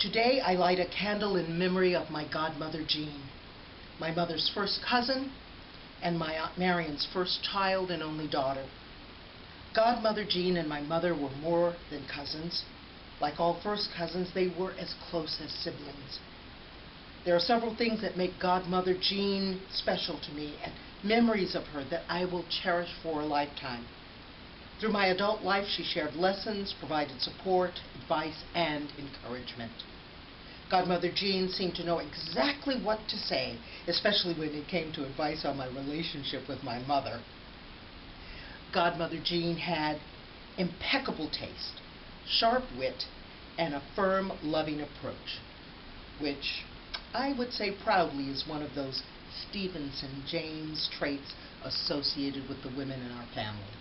Today I light a candle in memory of my godmother Jean, my mother's first cousin, and my Aunt Marion's first child and only daughter. Godmother Jean and my mother were more than cousins. Like all first cousins, they were as close as siblings. There are several things that make Godmother Jean special to me, and memories of her that I will cherish for a lifetime. Through my adult life, she shared lessons, provided support, advice, and encouragement. Godmother Jean seemed to know exactly what to say, especially when it came to advice on my relationship with my mother. Godmother Jean had impeccable taste, sharp wit, and a firm, loving approach, which I would say proudly is one of those Stevenson James traits associated with the women in our family.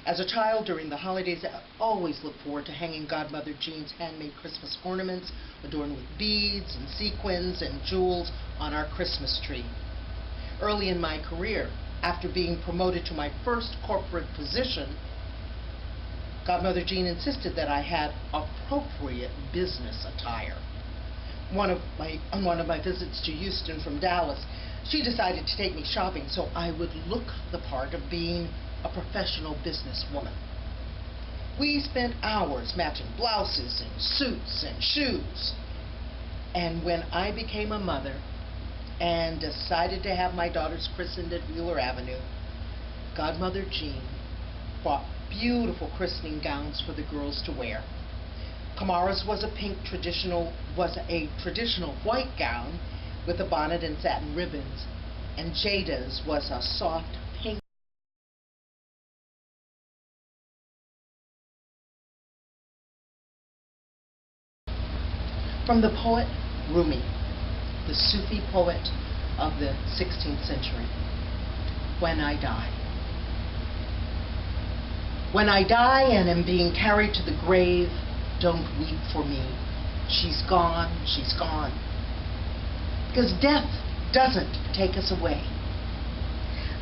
As a child, during the holidays, I always looked forward to hanging Godmother Jean's handmade Christmas ornaments adorned with beads and sequins and jewels on our Christmas tree. Early in my career, after being promoted to my first corporate position, Godmother Jean insisted that I had appropriate business attire. On one of my visits to Houston from Dallas, she decided to take me shopping so I would look the part of being a professional businesswoman. We spent hours matching blouses and suits and shoes. And when I became a mother and decided to have my daughters christened at Wheeler Avenue, Godmother Jean bought beautiful christening gowns for the girls to wear. Kamara's was a traditional white gown with a bonnet and satin ribbons, and Jada's was a soft pink. From the poet Rumi, the Sufi poet of the 16th century, when I die. When I die and am being carried to the grave, don't weep for me. She's gone, she's gone. Because death doesn't take us away.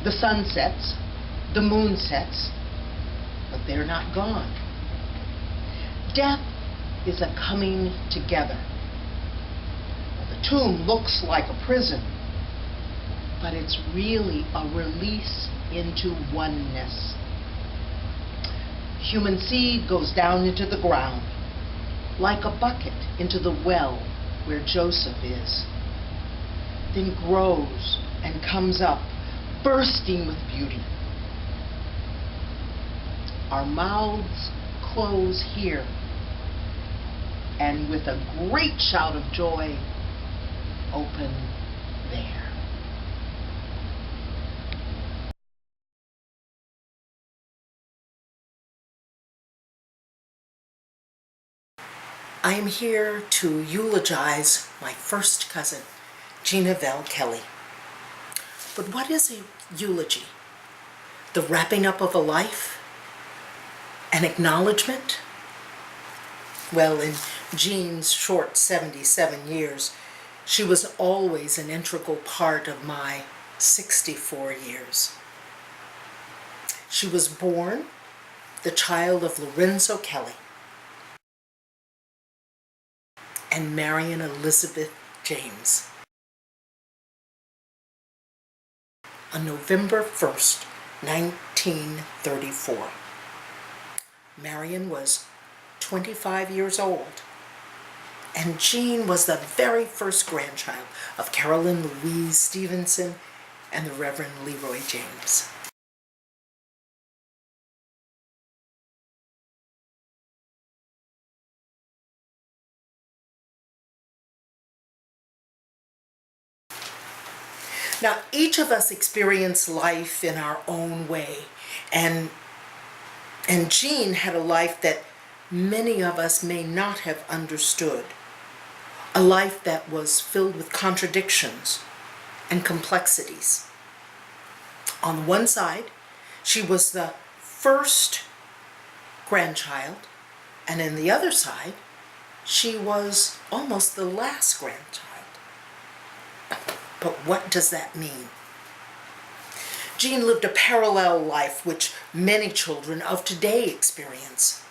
The sun sets, the moon sets, but they're not gone. Death is a coming together. The tomb looks like a prison, but it's really a release into oneness. Human seed goes down into the ground, like a bucket into the well where Joseph is, then grows and comes up, bursting with beauty. Our mouths close here, and with a great shout of joy, open there. I am here to eulogize my first cousin, Gina Vell Kelly. But what is a eulogy? The wrapping up of a life? An acknowledgement? Well, in Jean's short 77 years, she was always an integral part of my 64 years. She was born the child of Lorenzo Kelly and Marion Elizabeth James on November 1st, 1934. Marion was 25 years old, and Jean was the very first grandchild of Carolyn Louise Stevenson and the Reverend Leroy James. Now, each of us experience life in our own way, and Jean had a life that many of us may not have understood. a life that was filled with contradictions and complexities. On one side, she was the first grandchild, and on the other side, she was almost the last grandchild. But what does that mean? Jean lived a parallel life which many children of today experience,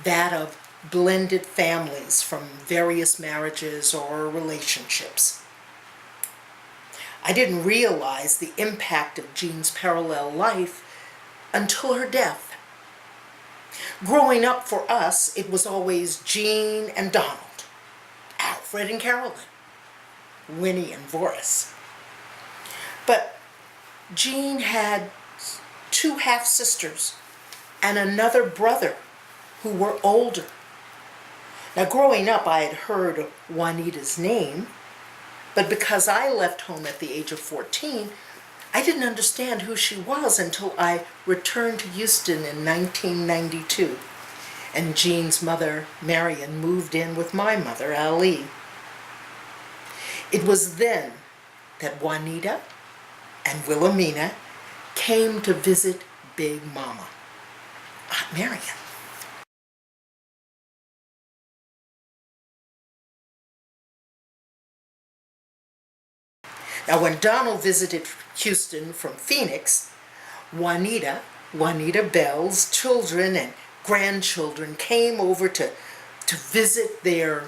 that of blended families from various marriages or relationships. I didn't realize the impact of Jean's parallel life until her death. Growing up for us, it was always Jean and Donald, Alfred and Carolyn, Winnie and Voris. But Jean had 2 half-sisters and another brother who were older. Now, growing up, I had heard Juanita's name, but because I left home at the age of 14, I didn't understand who she was until I returned to Houston in 1992, and Jean's mother, Marion, moved in with my mother, Ali. It was then that Juanita and Wilhelmina came to visit Big Mama, Aunt Marion. Now, when Donald visited Houston from Phoenix, Juanita Bell's children and grandchildren came over to visit their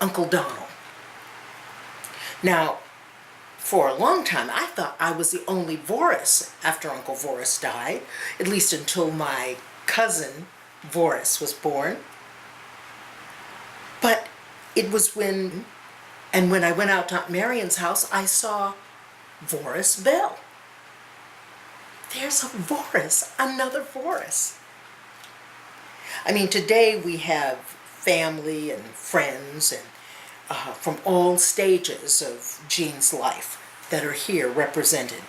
Uncle Donald. Now, for a long time, I thought I was the only Voris after Uncle Voris died, at least until my cousin Voris was born. But it was when I went out to Aunt Marion's house, I saw Voris Bell. There's a Voris, another Voris. I mean, today we have family and friends and from all stages of Jean's life that are here represented.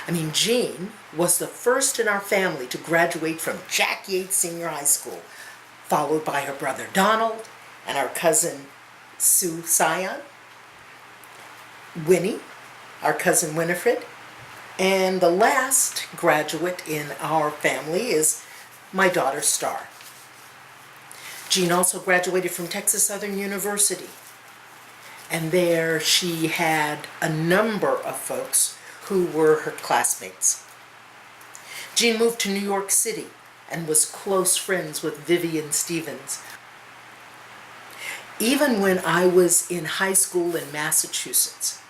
I mean, Jean was the first in our family to graduate from Jack Yates Senior High School, followed by her brother Donald and our cousin Sue Sion, Winnie, our cousin Winifred, and the last graduate in our family is my daughter Star. Jean also graduated from Texas Southern University, and there she had a number of folks who were her classmates. Jean moved to New York City and was close friends with Vivian Stevens. Even when I was in high school in Massachusetts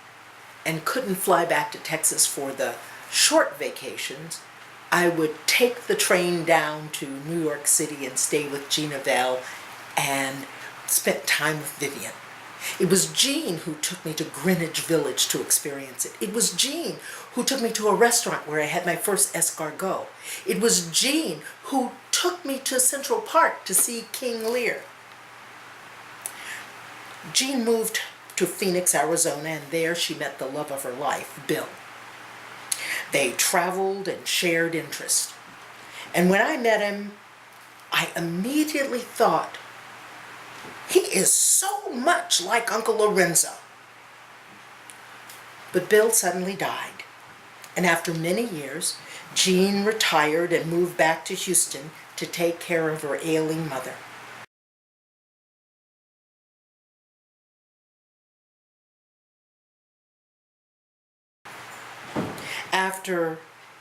and couldn't fly back to Texas for the short vacations, I would take the train down to New York City and stay with Gina Vell and spent time with Vivian. It was Jean who took me to Greenwich Village to experience it. It was Jean who took me to a restaurant where I had my first escargot. It was Jean who took me to Central Park to see King Lear. Jean moved to Phoenix, Arizona, and there she met the love of her life, Bill. They traveled and shared interests. And when I met him, I immediately thought, he is so much like Uncle Lorenzo. But Bill suddenly died. And after many years, Jean retired and moved back to Houston to take care of her ailing mother. After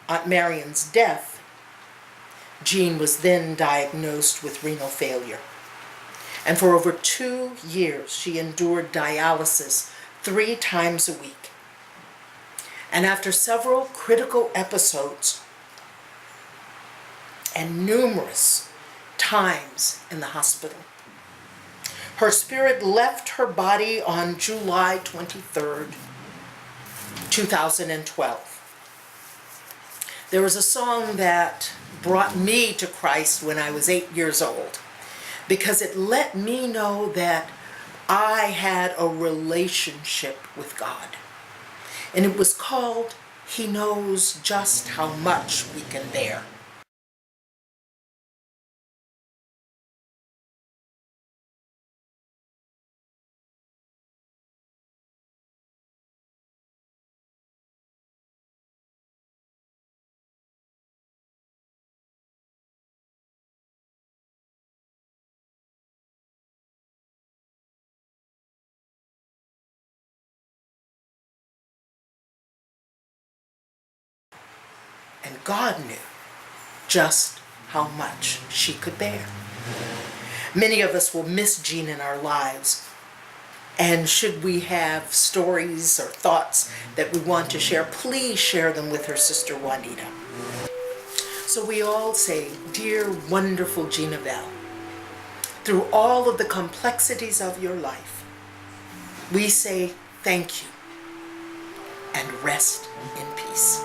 Aunt Marion's death, Jean was then diagnosed with renal failure. And for over 2 years, she endured dialysis 3 times a week. And after several critical episodes and numerous times in the hospital, her spirit left her body on July 23rd, 2012. There was a song that brought me to Christ when I was 8 years old, because it let me know that I had a relationship with God. And it was called, He Knows Just How Much We Can Bear. And God knew just how much she could bear. Many of us will miss Jean in our lives. And should we have stories or thoughts that we want to share, please share them with her sister Juanita. So we all say, dear wonderful Gina Bell, through all of the complexities of your life, we say thank you and rest in peace.